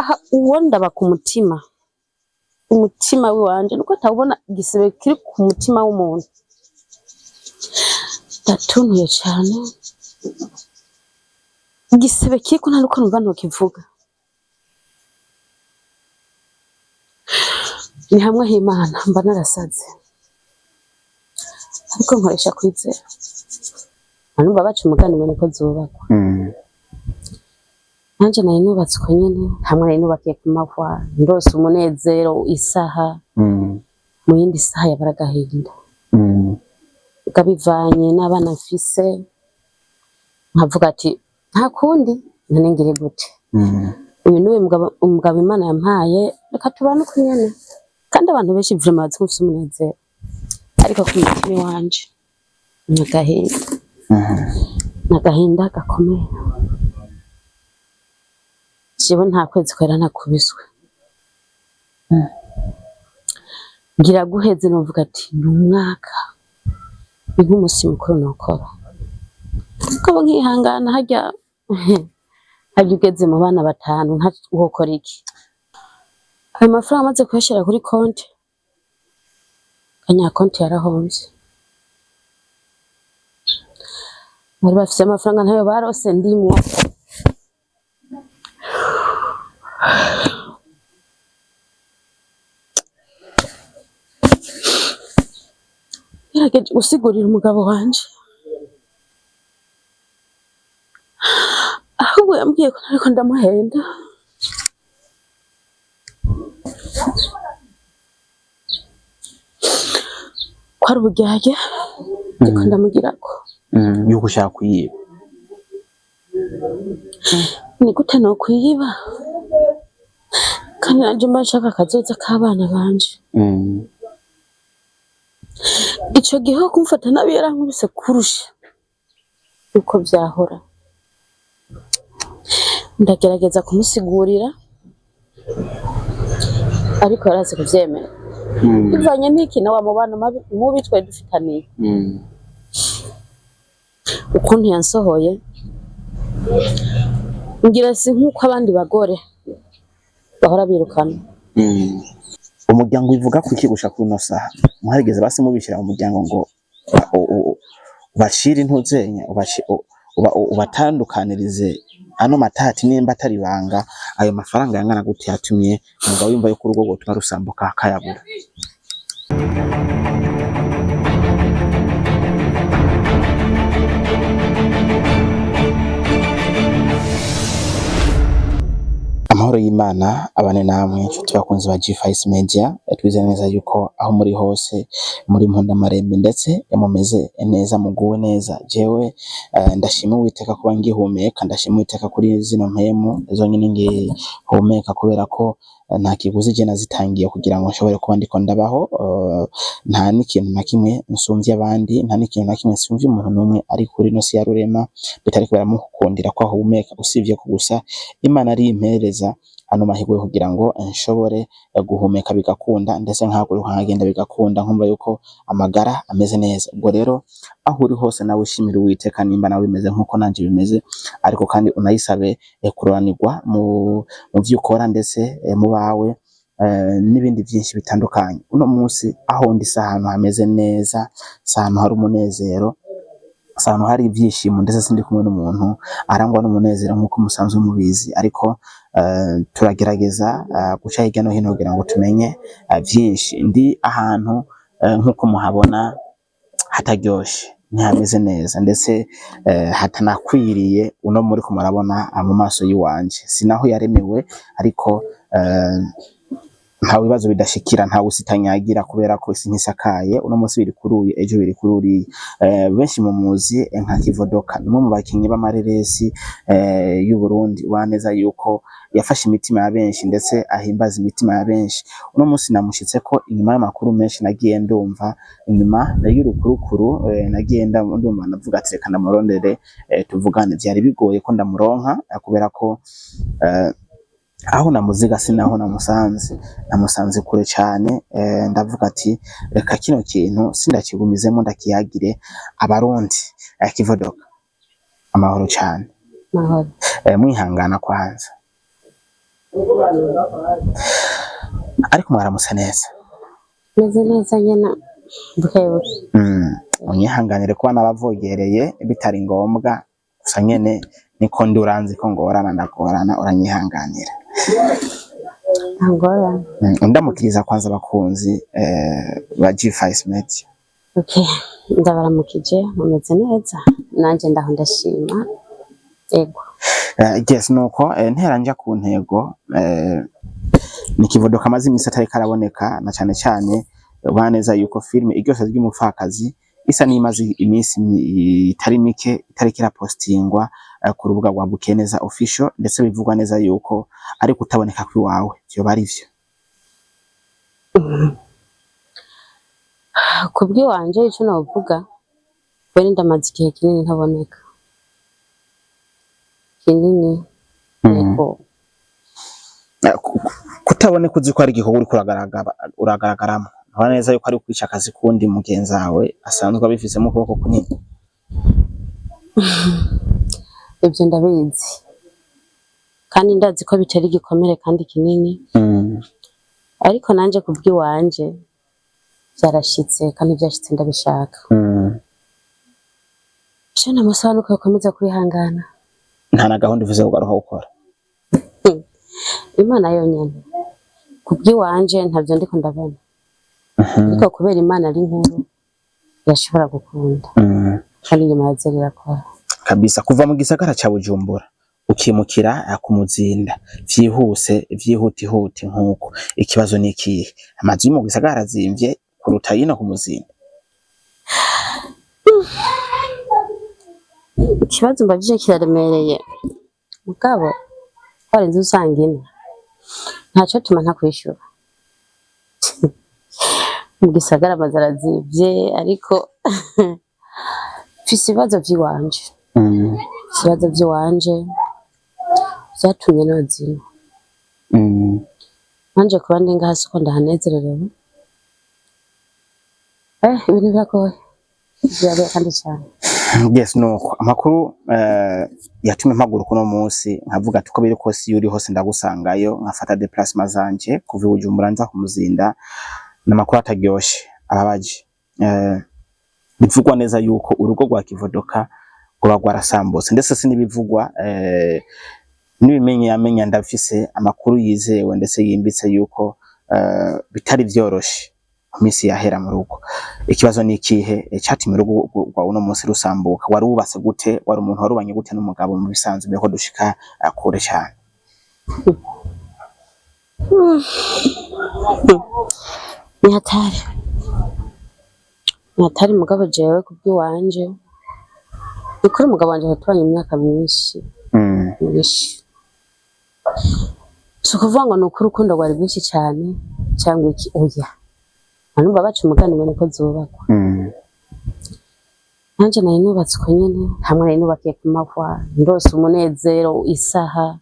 aha uwo ndaba ku mutima wiwanje nuko atabona igisebe kiri ku mutima w'umuntu ndatuntuye cyane igisebe kiko ntaruko numva ntokivuga ni hamwe h'Imana mba narasaze ariko nkoresha kwizera anumva baca umugani ngo niko zubakwa nanje nari nubatswe nyene hamwe nari nubakiye ku mahwa ndose umunezero isaha mu yindi saha yabaragahinda gabivanye n'abana mfise nkavuga ati nta kundi none ngire gute uyu niwe umugabo Imana yampaye reka tubane uko nyene kandi abantu benshi vraiment bazi ko mfise umunezero ariko ku mutima wanje nagahinda gakomeye jewe nta kwezi kwera nakubiswe ngira guheze novuga ati ni umwaka ni nk'umusi mukuru nokora kabo nkihangana harya ugeze mu bana batanu ntakora iki ayo mafaranga amaze kuyashira kuri konti kanya konti yarahomvye bari bafise amafaranga ntayo barose ndimwo yarageje gusigurira umugabo wanje ahubwo yambwiye ko ariko ndamuhenda kwari uburyarya ariko ndamugirako yuko ushaka kuyiba ni gute no kuyiba kandi nanje mba nshaka akazoza k'abana banje ico gihe kumfata nabi yarankubise kurusha uko vyahora ndagerageza kumusigurira ariko yarazi kuvyemera bivanye n'iki na wa mubano mubi twe dufitaniye ukuntu yansohoye ngira si nk'uko abandi bagore bahora birukana umuryango uvuga ko ikigusha kuri no saha muharigeze basi mubishira mu muryango ngo ubashira intuzenya ubatandukanirize ano matati nimba atari banga ayo mafaranga yangana gute yatumye umugabo yumva yo kurugo gutuma rusambuka akayabura amahoro y'Imana abane namwe inshuti bakunzi ba G5 Media twizeye neza yuko aho muri hose muri mpunda marembe ndetse mumeze neza muguwe neza jewe ndashima Uwiteka kuba ngihumeka ndashima Uwiteka kuri zino mpemu zonyine ngihumeka kubera ko nta kiguzi je nazitangiye kugira ngo nshobore kuba ndiko ndabaho nta n'ikintu na kimwe nsumvye abandi nta n'ikintu na kimwe nsumvye umuntu numwe ari kuri no si yarurema bitari kubera mukundira ko ahumeka usivye ko gusa Imana ari impereza ano mahirwe kugira ngo nshobore guhumeka bigakunda ndetse nkaguru nkagenda bigakunda nkumva yuko amagara ameze neza ubwo rero aho uri hose nawe ushimira Uwiteka nimba nawe bimeze nkuko nanje bimeze ariko kandi unayisabe kuranirwa mu vyukora ndetse mu bawe n'ibindi byinshi bitandukanye uno munsi aho ndi sahantu hameze neza sahantu hari umunezero sahantu hari ibyishimo ndetse sindi kumwe n'umuntu arangwa n'umunezero nkuko musanzwe mubizi ariko turagerageza guca hirya no hino kugira ngo tumenye byinshi ndi ahantu nkuko muhabona hataryoshe ntihameze neza ndetse hatanakwiriye uno muri ko murabona mu maso yiwanje sinaho yaremewe ariko nta bibazo bidashikira nta usitanyagira kubera ko isi ntisakaye uno munsi biri kuruye ejo biri kururi benshi mu muzi nka Kivodoka numwe mu bakinyi b'amareresi y'u Burundi waneza yuko yafashe imitima ya benshi ndetse ahimbaza imitima ya benshi uno munsi namushitse ko inyuma y'amakuru menshi nagiye ndumva inyuma y'urukurukuru nagiye ndumva navuga ati reka ndamurondere tuvugane byari bigoye ko ndamuronka kubera ko aho namuziga sinaho namusanze kure cyane ndavuga ati reka kino kintu sindakigumizemo ndakiyagire abarundi Kivodoka amahoro cyane mahoro mwihangana kwanza ariko mwaramusa neza meze neza nyene bukebuke. unyihanganire kuba nabavogereye bitari ngombwa gusa nyene niko ndi uranzi ko ngorana ndagorana uranyihanganira. Angora. Undamukiriza kwanza abakunzi ba G5 Media. Okay, ndabaramukije mumeze neza nanje ndaho ndashima. Ego. Yes nuko ntera nja ku ntego ni Kivodo kamaze imisi atari karaboneka na cyane cyane baneza yuko filme iryose ry'umupfakazi isa nimaze imisi itari mike itari kira postingwa ku rubuga rwa Bukeneza official ndetse bivugwa neza yuko ari kutaboneka kuri wawe byo bari vyo. Kubwi wanje ico navuga bene ndamaze igihe kinini ntaboneka kinini. Ego. Kutaboneka uzi ko ari igikorwa uri uragaragaramo ntabona neza yuko ari kwica akazi kundi mugenzi wawe asanzwe abifisemo ukuboko kunini. Ibyo ndabizi kandi ndazi ko bitari gikomere kandi kinini. Ariko nanje kubwi wanje byarashitse kandi byashitse ndabishaka. Cyo namusaba ko yakomeza kwihangana. Nta na gahunda uvuze ugaruka gukora. Imana yonyene kubwi wanje ntavyo ndiko ndabona. Ariko kubera Imana ari nkuru yashobora gukunda. Kandi nyuma yazerera ko kabisa kuva mu gisagara ca Bujumbura ukimukira ku Muzinda vyihutihuti nkuko ikibazo ni ikihe amazi mu gisagara zimvye kuruta yino ku Muzinda. Ikibazo mbavije kiraremereye mugabo kwari inzu usangine ntaco tuma ntakwishura. Mu gisagara amazara zivye ariko mfise ibibazo vy'iwanje. Ibibazo vy'iwanje vyatumye nozima. Nanje kuba ndi ngaha siko ndahanezererewe. Ibintu biragoye biragoye kandi cyane. Yes nuko amakuru yatumye mpagura kuno munsi nkavuga ati ko biri kose yuri hose ndagusangayo nkafata déplacement zanje kuva Bujumbura nza ku Muzinda namakuru ataryoshe ababaje. Bivugwa neza yuko urugo rwa Kivodoka rwa rwarasambutse ndetse sinibivugwa nibimenye yamenya ndafise amakuru yizewe ndetse yimbitse yuko bitari vyoroshe misi yahera mu rugo. Ikibazo ni ikihe cyatimye urugo rwa uno munsi rusambuka wari ubase gute wari umuntu warubanye gute n'umugabo mu bisanzwe mbeko dushika akure cyane. Ni hatari mugabo jewe kubwi wanje ukuri umugabo wanje tubanye imyaka myinshi. So kuvuga ngo nukuri urukundo rwari rwinshi cyane cyangwa iki oya anumva baca umugani ngo niko zubakwa. Nanje nayo nubatse ko nyene hamwe nayo nubakiye ku mahwa ndose umunezero isaha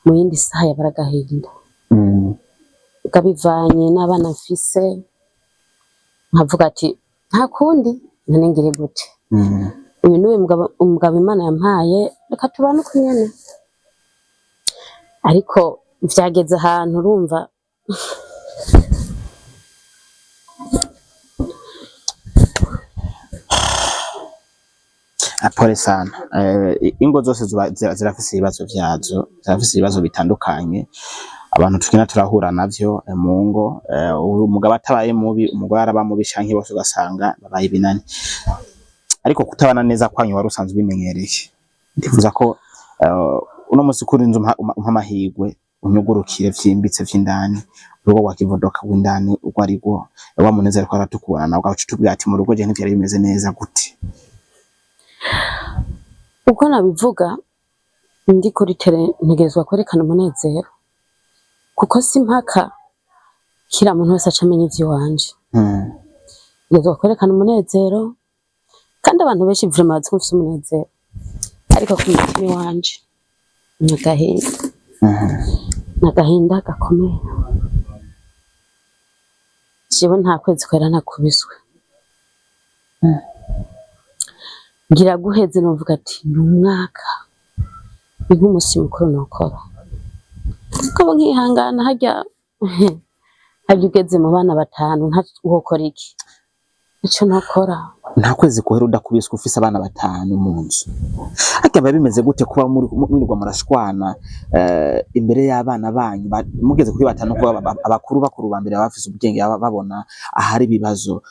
mu yindi saha yabaragahinda. Gabivanye n'abana mfise nkavuga ati nta kundi none ngire gute. Uyu niwe umugabo Imana yampaye reka tubane uko nyene. Ariko vyageze ahantu urumva apore sana. Ingo zose zirafise ibibazo vyazo zirafise ibibazo bitandukanye abantu tukina turahura navyo mu ngo. Umugabo atabaye mubi umugore araba mubi canke bose ugasanga babaye binani. Ariko kutabana neza kwanyu wari usanzwe bimenyereye ndifuza ko uno munsi kuri inzu mpamahigwe unyugurukire vyimbitse vy'indani urugo rwa Kivodoka w'indani uko ari rwo wamunezero ko aratukubana nawe ugaca utubwira ati mu rugo je ntivyari bimeze neza gute. Uko nabivuga ndi kuri tele ntegerezwa kwerekana umunezero kuko simpaka kira muntu wese acamenye ivy'iwanje. Ntegerezwa kwerekana umunezero kandi abantu benshi vraiment bazi ko mfise umunezero ariko ku mutima wanje nagahinda gakomeye. Jewe nta kwezi kwera nakubiswe. Ngira guheze novuga ati ni umwaka ni nk'umusi mukuru nokora Kabo nkihangana harya ugeze mu bana batanu wokora iki? Ico nokora nta kwezi kuhera udakubiswe ufise abana batanu mu nzu. Ariko biba bimeze gute kuba mwirirwa murashwana imbere y'abana banyu mugeze kuri batanu, ko abakuru ba mbere bafise ubwenge babona ahari ibibazo,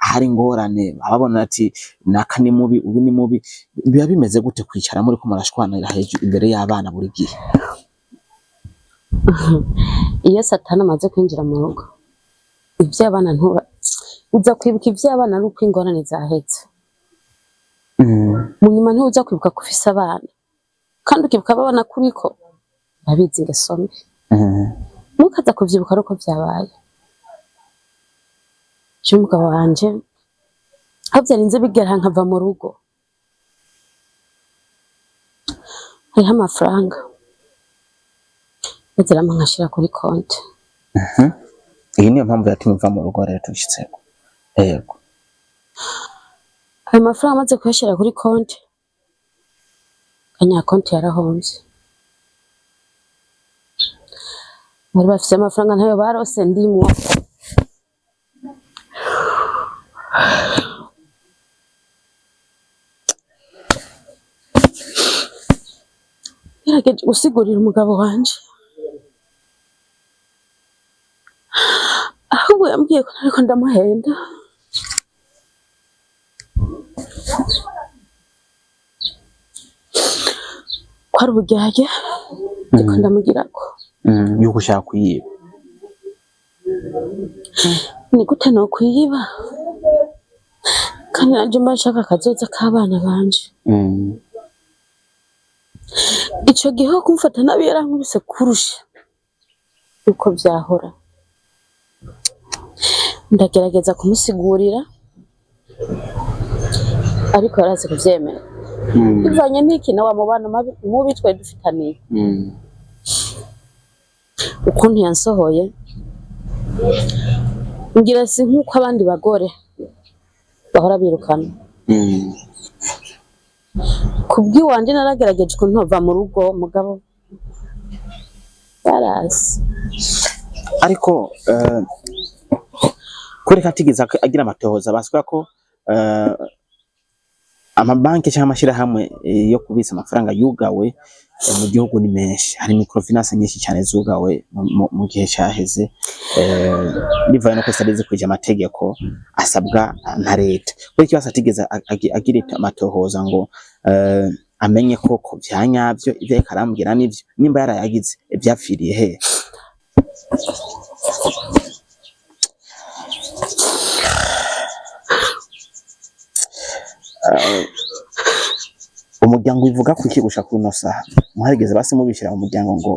ahari ingorane, babona ati naka ni mubi ubu ni mubi. Biba bimeze gute kwicara muri ko murashwanira hejuru imbere y'abana buri gihe? Iyo Satani amaze kwinjira mu rugo, ivy'abana uza kwibuka ivy'abana ari uko ingorane zahetse. Mu nyuma ntuza kwibuka ko ufise abana, kandi ukibuka abana kuriko babizi ingeso mbi. Ntukaza kuvyibuka ari uko vyabaye. Umugabo wanje aho vyarinze bigera nkava mu rugo, hariho amafaranga yazirama nkashira kuri konti. Iyi niyo mpamvu yatumye uva mu rugo rero tushitseko. Yego. Ayo mafaranga amaze kuyashira kuri konti, kanya konti yarahomvye. Bari bafise amafaranga ntayo barose ndimwo. Yarageje gusigurira umugabo wanje, ahubwo yambwiye ko nariko ndamuhenda. Kwari uburyarya ndiko ndamugirako. Yuko ushaka kuyiba. Ni gute no kuyiba? Kandi nanje mba nshaka akazoza k'abana banje. Ico gihe kumfata nabi yarankubise kurusha uko vyahora. Ndagerageza kumusigurira, ariko yarazi kuvyemera. Bivanye n'iki na wa mubano mubi twe dufitaniye. Ukuntu yansohoye ngira si nkuko abandi bagore bahora birukana. Kubwiwanje naragerageje ko ntova mu rugo, mugabo yarazi. Ariko kureka atigeze agira amatohoza baswa ko amabanki cyangwa amashirahamwe yo kubitsa amafaranga yugawe mu gihugu ni menshi. Hari microfinance nyinshi cyane zugawe mu gihe cyaheze, bivaye no kwesabeze kwija amategeko asabwa na leta. Kuri kibazo atigeze agira amatohoza ngo amenye koko vyanyavyo ivyo karambwira nivyo, nimba yarayagize ivyapfiriye he. Umuryango bivuga kuki gusha kuri no saha muharigeze basi mubishira mu muryango ngo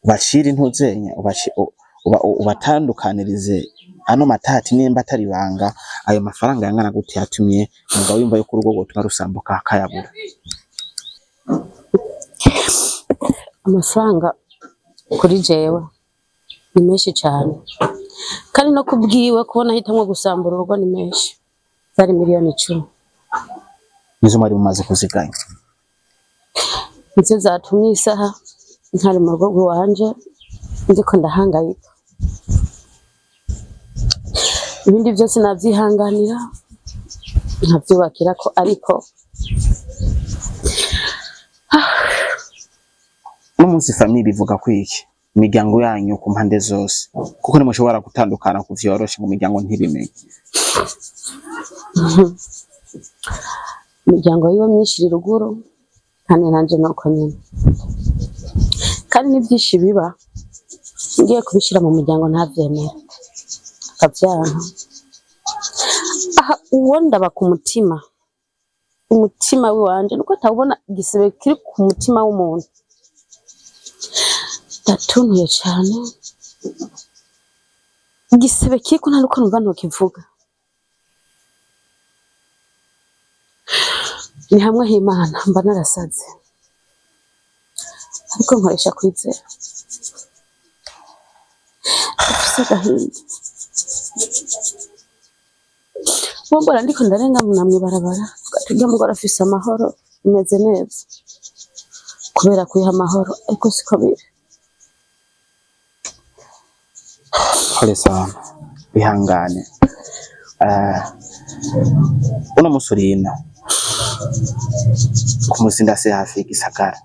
ubashire intuzenya ubatandukanirize ano matati nimba atari banga ayo mafaranga yangana gute yatumye umugabo wimva yo kurugo gutuma rusambuka akayabura? Amafaranga kuri jewe ni menshi cyane, kandi no kubwiwe kubona hitamwe gusambura urugo ni menshi. Zari miliyoni 10 nizo mari mumaze kuziganya. Nizo zatumye isaha ntari mu rugo wanje ndiko ndahangayika. Ibindi byose navyihanganira nkavyubakira ko, ariko umunsi famille bivuga kwiki imiryango yanyu ku mpande zose, kuko nimushobora gutandukana kuvyoroshe mu miryango ntibimenye. Imiryango yiwe myinshi ruguru kandi nanje nuko nyine, kandi n'ivyinshi biba ngiye kubishira mu muryango ntavyemera akavyanka. Aha uwo ndaba ku mutima, umutima wanje nuko atabona igisebe kiri ku mutima w'umuntu. Ndatuntuye cyane, igisebe kiko ntaruko numva ntokivuga. Ni hamwe h'Imana mba narasaze, ariko nkoresha kwizera. Afise agahinda, mbona ndiko ndarenga namwe barabara tugatega mugora afise amahoro imeze neza. kubera kwiha amahoro ariko siko biri. Pole sana, bihangane. Uno musurina kumusindase hafi y'Igisagara,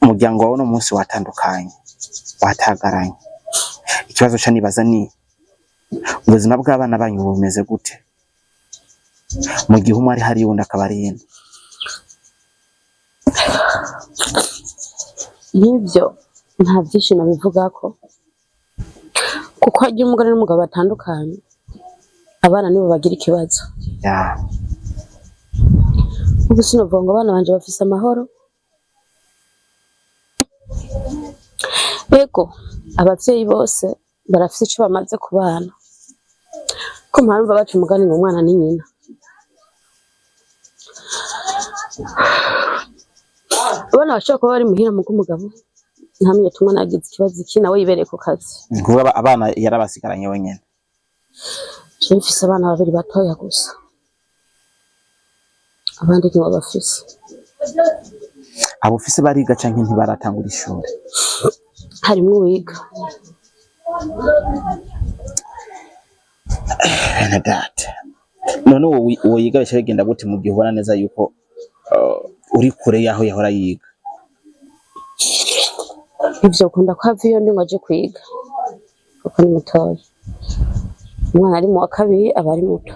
umuryango wawe uno munsi watandukanye, watagaranye. Ikibazo ca nibaza ni ubuzima bw'abana banyu bumeze gute mu gihe umwe ari hari wundi akaba ari ino? Nibyo nta byinshi nabivugako, kuko hagiye umugore n'umugabo batandukanye, abana nibo bagira ikibazo. Ubu sinovuga ngo abana banje bafise amahoro. Ego abavyeyi bose barafise ico bamaze ku bana, ko mpamva baca umugani ngo umwana ni nyina. Abana bashobora kuba bari muhira mu bw'umugabo ntamenye tumwe nagize ikibazo iki nawe yibereye ku kazi. Kuba abana yarabasigaranye wenyene? Je mfise abana babiri batoya gusa, abandi nibo bafise. Abo ufise bariga canke ntibaratangura ishuri? Harimwo uwiga. Bene data, none uwo yiga bica bigenda gute mu gihe ubona neza yuko uri kure yaho yahora yiga? Ivyo ukunda ko hava iyo ndi ngo aje kwiga kuko ni mutoya. Umwana ari mu wa kabiri aba ari muto.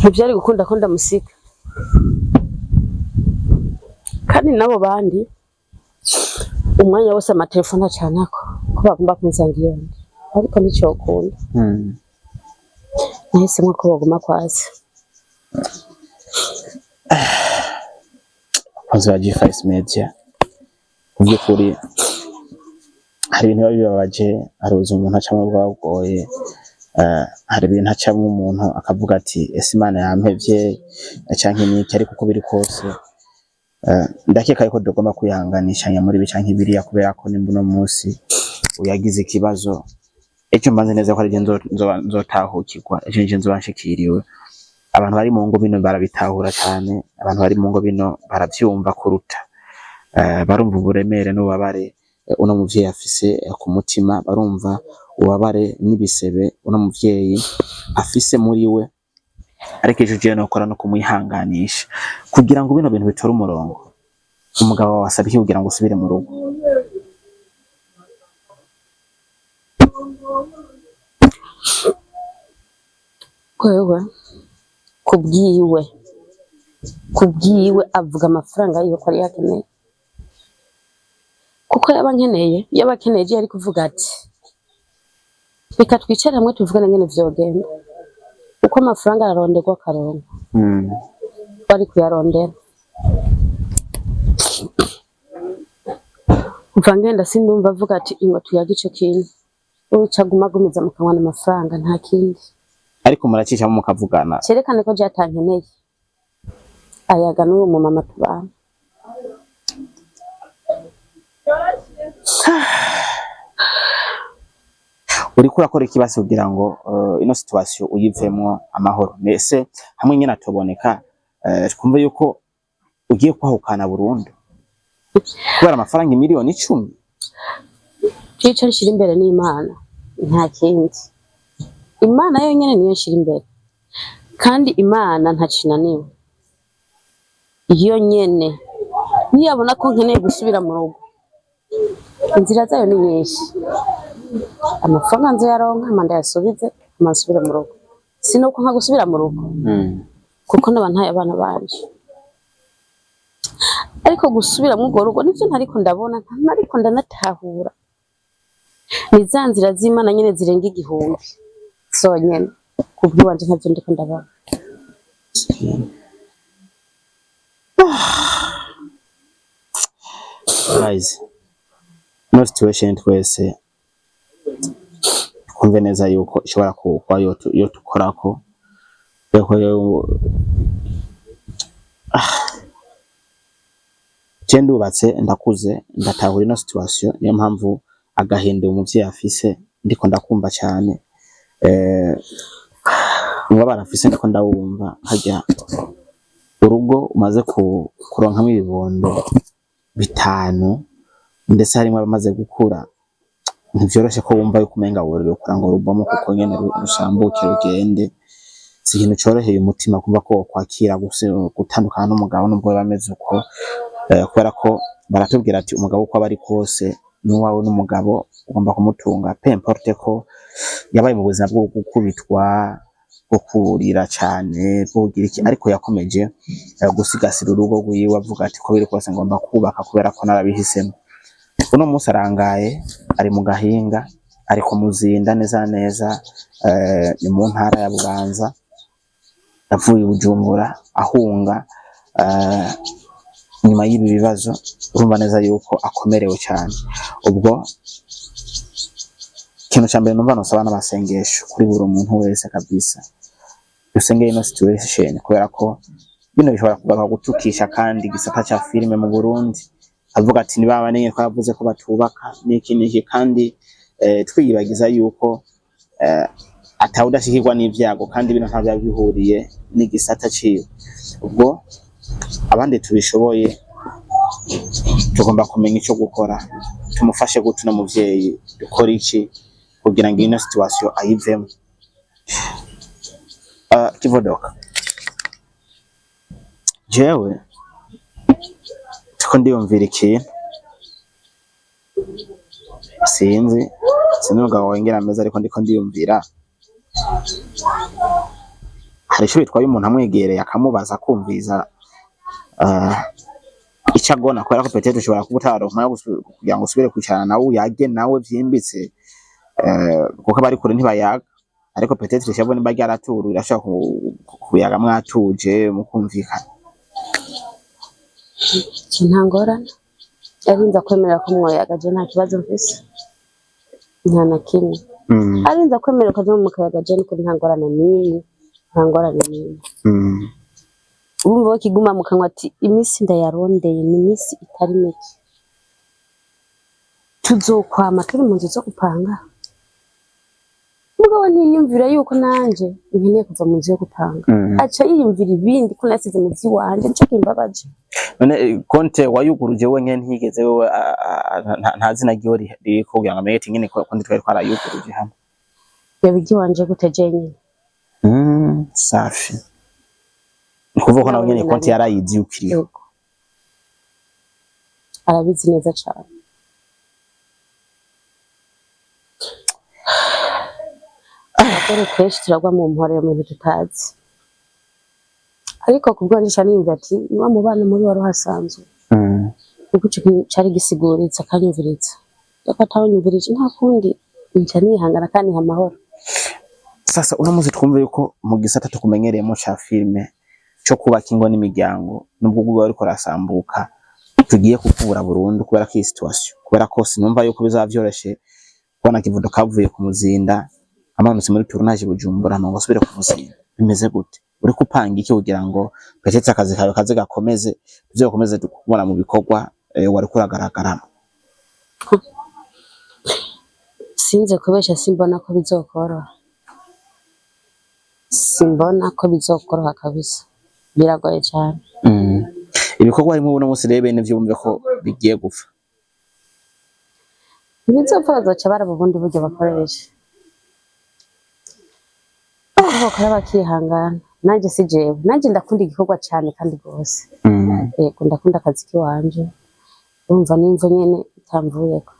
Ntivyari gukunda ko ndamusiga, kandi nabo bandi umwanya wose amatelefone acanako ko bagomba kunsanga iyo ndi, ariko nicokunda. Nahisemwo ko baguma kwazi. Abakozi ba G5 Media mu by'ukuri hari ibintu biba bibabaje, hari ubuzima umuntu acamwo bwagoye, hari ibintu acamwo umuntu akavuga ati ese Imana yampevye canke niki, ariko uko biri kose ndakeka yuko dogomba kwihanganishanya muri ibi canke biriya, kubera ko nimba uno munsi uyagize ikibazo ejo mbanze neza ko ari nzotahukirwa, ejo nje nzoba nshikiriwe. Abantu bari mu ngo bino barabitahura cyane, abantu bari mu ngo bino baravyumva kuruta, barumva uburemere n'ububabare uno muvyeyi afise ku mutima, barumva ububabare n'ibisebe uno muvyeyi afise muri we. Ariko ejo je nokora no kumwihanganisha kugira ngo bino bintu bitore umurongo. Umugabo wawe asabye kugira ngo usubire mu rugo. Kwewe kubwiwe avuga amafaranga yiwe ko ari yakeneye, kuko yaba nkeneye, yaba akeneye je ari kuvuga ati reka twicare hamwe tuvugane ngene vyogenda, uko amafaranga araronderwa akaronka. Bari kuyarondera umva ngenda sindumva avuga ati ingo tuyaga ico kintu, ucaguma gumiza mu kanwa n'amafaranga nta kindi. Ariko muracisha mu mukavugana cerekane ko je atankeneye, ayaga n'uwo mu mama tubana. uriko urakora ikibazo kugira ngo ino situation uyivemwo amahoro. Mbese hamwe nyene atoboneka twumve yuko ugiye kwahukana burundu kubera amafaranga miliyoni 10. Ico nshira imbere n'Imana nta kindi. Imana yonyene niyo nshira imbere, kandi Imana ntacinaniwe. Iyo nyene niyabona ko nkeneye gusubira mu rugo, inzira zayo ni nyinshi. Amafaranga nzoyaronka amanda yasubize amasubira mu rugo, sinuko nka gusubira mu rugo kuko naba ntaye abana banje. Ariko gusubira mu rugo nivyo ntariko ndabona, ntariko ndanatahura. Ni za nzira z'Imana nyene zirenga 1000 zonyene, kubwiwanje ntavyo ndiko ndabona. Guys, no situation twese kumve neza yuko ishobora kuba yo tukorako je ndubatse ndakuze ndatahura ino situation, niyo mpamvu agahende umuvyeyi afise ndiko ndakumva cyane. niba barafise ndiko ndawumva harya urugo umaze kuronkamwo ibibondo bitanu ndetse harimo abamaze gukura ntivyoroshe ko wumva yuko umenga worero kura ngo rubomo kuko nyene rusambuke rugende si ikintu coroheye umutima kumva ko kwakira gutandukana n'umugabo nubwo bameze uko kubera ko baratubwira ati umugabo uko aba ari kose n'uwawe n'umugabo ugomba kumutunga peu importe ko yabaye mu buzima bwo gukubitwa bwo kurira cane bwogira iki ariko yakomeje gusigasira urugo rwiwe avuga ati ko biri kose ngomba kubaka kubera ko narabihisemo. Uno munsi arangaye ari mu gahinga ari ku Muzinda neza neza ni mu ntara ya Bubanza avuye Bujumbura ahunga nyuma y'ibi bibazo urumva neza yuko akomerewe cyane. Ubwo ikintu cya mbere numva nosaba n'amasengesho kuri buri muntu wese kabisa dusengeye ino situation kubera ko bino bishobora kugaruka gutukisha kandi gisata cya filime mu Burundi avuga ati ni baba nenye twavuze ko batubaka niki kandi twiyibagiza yuko atawudashikirwa n'ivyago kandi bino ntavya bihuriye n'igisata ciwe. Ubwo abandi tubishoboye tugomba kumenya ico gukora tumufashe gutuna muvyeyi dukora iki kugira ngo ino situation ayivemo. Kivodoka jewe tuko ndiyumvira ikintu sinzi umugabo wengera ameza ariko ndiko ndiyumvira hari ico bitwaye umuntu amwegereye akamubaza kumviza icagona kubera ko petete ushobora kubutaronka kugira ngo usubire kwicarana nawe yage nawe vyimbitse kuko bari kure ntibayaga ariko petete cyabone imba ryaraturu irashaka kuyaga mwatuje mukumvikana. Ntangorana arinza kwemera ko mwoyaga je nta kibazo mfise nta na kimwe arinza kwemera ko mu mukayaga je niko ntangorana nini urumva ko kiguma mu kanwa ati imisi ndayarondeye ni imisi itari mike tuzokwama turi mu nzu zo gupanga mugabo ntiyumvira yuko nanje nkeneye kuva mu nzu yo gupanga aca yiyumvira ibindi ko nasize mu nzu wanje nico kimbabaje. None konte wayuguruje wenye ntigeze wewe nta zina giyo riko kugira ngo amenye nyine konte twari twarayuguruje hamwe yabigi wanje guteje nyine safi kuvuga ko nawe nyine konte yarayizi ukiriho arabizi neza cyane. Abagore kenshi turagwa mu mpore mu bintu tutazi ariko kubwo nisha niyumva ati niba mu bana muri wari hasanzwe kuko cari gisiguritse akanyumviritsa ariko atawunyumvirije nta kundi nca nihangana kandi amahoro. Sasa uno muzi twumve yuko mu gisata tukumenyereyemo ca filme cyo kubaka ingo n'imiryango nubwo ubwo ariko rasambuka tugiye kukubura burundu kubera ko situation kubera ko sinumva yuko bizavyoroshe kubona Kivudo kavuye ku Muzinda amanutse muri tournage Bujumbura ngo asubire ku Muzinda bimeze gute uri kupanga iki kugira ngo petete akazi kawe kaze gakomeze tuzokomeze tukubona mu bikorwa wari kuragaragaramo. Sinze kubesha simbona ko bizokoroha kabisa biragoye cyane. Ibikorwa harimo ubuno munsi rebe n'ivyo bumve ko bigiye gupfa bizopfa bazoca barabubundi buryo bakoresha bakora bakihangana. Nanjye si jewe nanjye ndakunda igikorwa cyane kandi gose yego ndakunda akazi kiwanje urumva nimvo nyene itamvuyeko.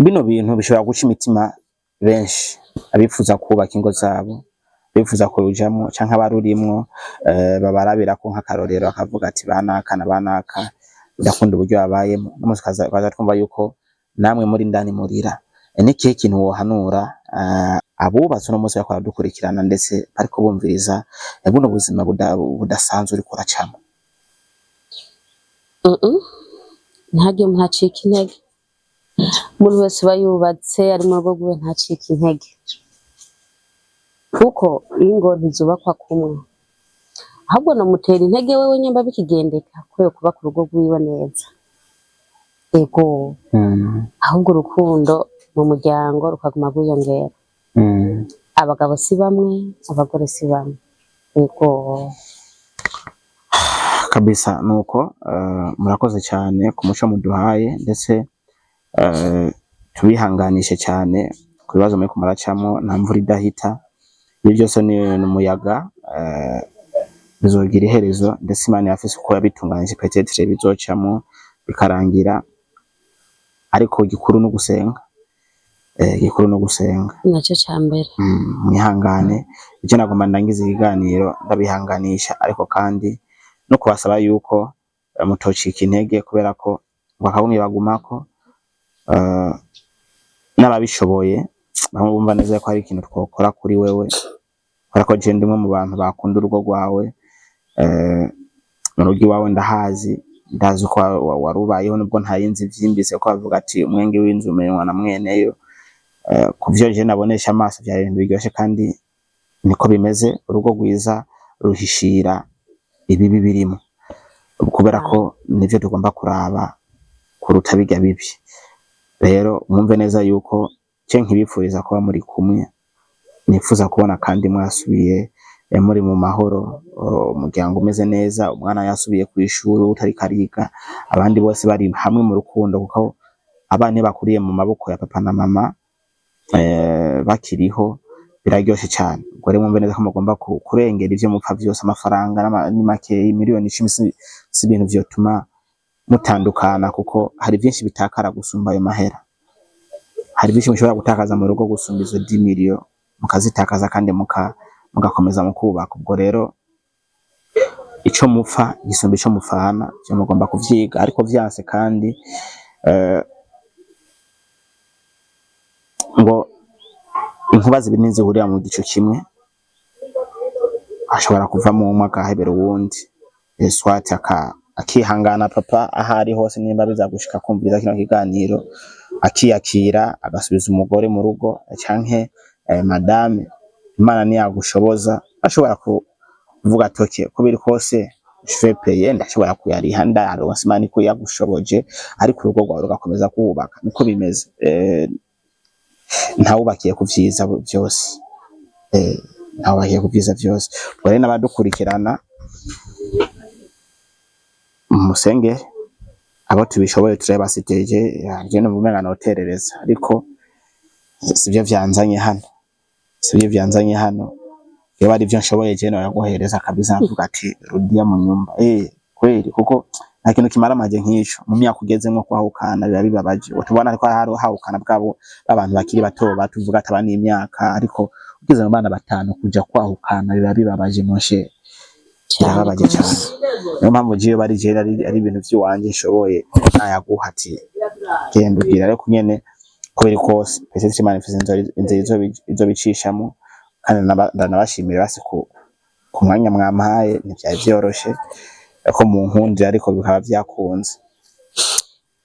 Bino bintu bishobora guca imitima benshi abifuza kubaka ingo zabo bifuza kurujamwo canke abarurimwo babarabira ko nk'akarorero akavuga ati banaka ndakunda uburyo babayemo n'umukaza twumva yuko namwe muri ndani murira n'ikihe kintu wohanura abubatse no munsi yakora dukurikirana ndetse ariko bumviriza buno buzima budasanzwe uri kuracamo. Ntage ntacika intege umuntu wese bayubatse ari mu rugo rwe ntacika intege kuko ingo ntizubakwa kumwe ahubwo no mutera intege wewe nyamba bikigendeka kwe kuba ku rugo rwiwe neza ahubwo urukundo mu muryango rukaguma rwiyongera. abagabo si bamwe, abagore si bamwe. Yego. Kabisa nuko murakoze cyane ku muco muduhaye ndetse tubihanganishe cyane ku bibazo muri kumaracamo, nta mvura idahita, ibyo byose ni umuyaga bizogira iherezo, ndetse Imana yafise uko yabitunganije peut-être bizocamo bikarangira, ariko igikuru no gusenga, igikuru no gusenga Nacyo cyambere. mwihangane. Icyo nagomba ndangiza ikiganiro ndabihanganisha, ariko kandi no kubasaba yuko mutocika intege, kubera ko bakabumye bagumako, n'ababishoboye bamwe bumva neza ko hari ikintu twokora kuri wewe, kubera ko je ndimwe mu bantu bakunda urugo rwawe, mu rugo iwawe ndahazi, ndazi ko warubayeho nubwo ntayinzi vyimbise, ko bavuga ati umwenge w'inzu umenywa na mweneyo. Kuvyo je nabonesha amaso vya ibintu biryoshe, kandi niko bimeze. Urugo rwiza ruhishira ibibi birimo, kubera ko nivyo tugomba kuraba kuruta bijya bibi. Rero mwumve neza yuko je nkibipfuriza kuba muri kumwe, nifuza kubona kandi mwasubiye muri mu mahoro, umuryango umeze neza, umwana yasubiye ku ishuri utari kariga, abandi bose bari hamwe mu rukundo, kuko abana bakuriye mu maboko ya papa na mama bakiriho biraryoshe cyane. Ubwo rero mwumve neza ko mugomba kurengera ivyo mupfa vyose. Amafaranga ni make, miliyoni 10 si ibintu vyotuma mutandukana, kuko hari byinshi bitakara gusumba ayo mahera. Hari byinshi mushobora gutakaza mu rugo gusumba izo 10 million, mukazitakaza kandi mugakomeza mukubaka. Ubwo rero ico mupfa gisumba ico mufana, cyo mugomba kuvyiga, ariko vyase kandi ngo inkuba zibiri ntizihurira mu gico kimwe, ashobora kuvamo umwe agahebera uwundi. Swati akihangana papa ahari hose, nimba bizagushika kumviriza kino kiganiro, akiyakira agasubiza umugore mu rugo, canke madame Imana niyagushoboza ashobora kuvuga atoke ko biri kose shfepeye ndashobora kuyariha, ndaronse Imana ko yagushoboje, ariko urugo rwawe rugakomeza kubaka. Niko bimeze. Ntawubakiye ku vyiza byose, ntawubakiye ku vyiza byose. Ubwo rero n'abadukurikirana musenge, abo tubishoboye tureba siteje, je no mumenga noterereza, ariko sivyo vyanzanye hano, sivyo vyanzanye hano. Iyo bari byo nshoboye je no yaguhereza kabisa, navuga ati rudia mu nyumba. Kweli, kuko nta kintu kimara amaje nk'ico mu myaka ugezemo kwahukana biba bibabaje. Utubona ariko hahukana bwabo abantu bakiri bato batuvuga ati abana imyaka, ariko ugeze mu bana batanu kuja kwahukana biba bibabaje monshe, birababaje cyane. Niyo mpamvu jiyo bari je ari ibintu vy'iwanje nshoboye nayaguha ati genda ugira. Ariko nyene ko biri kose pese Imana ifise inzira izo bicishamo, kandi ndanabashimira basi ku mwanya mwampaye, ntivyari vyoroshe ko mu nkundira, ariko bikaba vyakunze.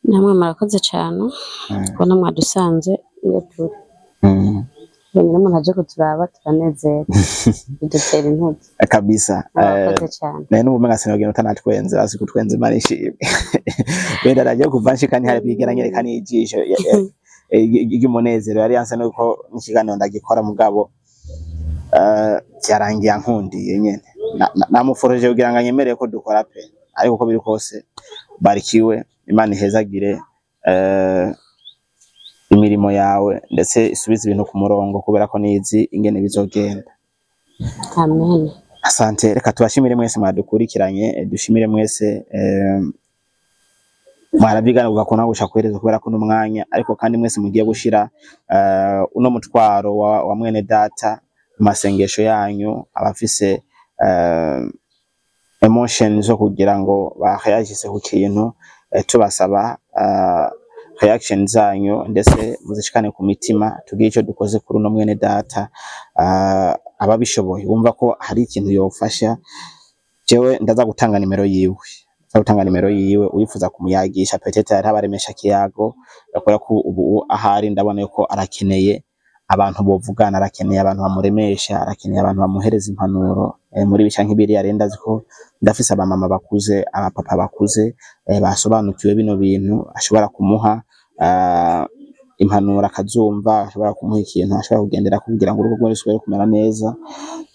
Namwe murakoze cyane kubona mwadusanze iyo turi. Nyine umuntu aje kuturaba turanezera, bidutera intege kabisa. Murakoze cyane. Naye n'ubumenga sinogenda utanatwenze, basi kutwenza Imana ishimwe. Benda raje kuva nshika ntihari bigera nyereka n'ijisho y'umunezero yari yanse, nuko n'ikiganiro ndagikora mugabo cyarangiye nkundiye nyene. Namuforoje kugira ngo anyemerere ko dukora pe, ariko uko biri kose barikiwe, Imana ihezagire imirimo yawe, ndetse isubize ibintu ku murongo, kubera ko nizi ingene bizogenda. Amen. Asante. Reka tubashimire mwese mwadukurikiranye, dushimire mwese mwarabigana ugakona gusha kwereza, kubera ko n'umwanya, ariko kandi mwese mugiye gushira uno mutwaro wa mwene data mu masengesho yanyu, abafise emotion zo kugira ngo bahayagise ku kintu, tubasaba reaction zanyu, ndetse muzishikane ku mitima, tugiye ico dukoze kuri uno mwene data. Ababishoboye bumva ko hari ikintu yofasha, jewe ndaza gutanga nimero yiwe, uyifuza kumuyagisha peut-être ari abaremesha kiyago, yakora ko ubu ahari ndabona yuko arakeneye abantu bovugana, arakeneye abantu bamuremesha, arakeneye abantu bamuhereza impanuro muri bica nk'ibiri. Yarenda ziko ndafise abamama bakuze, abapapa bakuze basobanukiwe bino bintu, ashobora kumuha impanuro akazumva, ashobora kumuha ikintu ashobora kugendera kugira ngo urugo rwe rusubire kumera neza,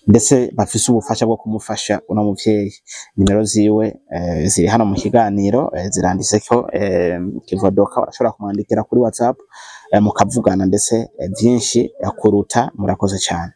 ndetse bafise ubufasha bwo kumufasha uno muvyeyi. Nimero ziwe ziri hano mu kiganiro, ziranditseko Kivodoka, urashobora kumwandikira kuri WhatsApp mukavugana ndetse vyinshi kuruta. Murakoze cyane.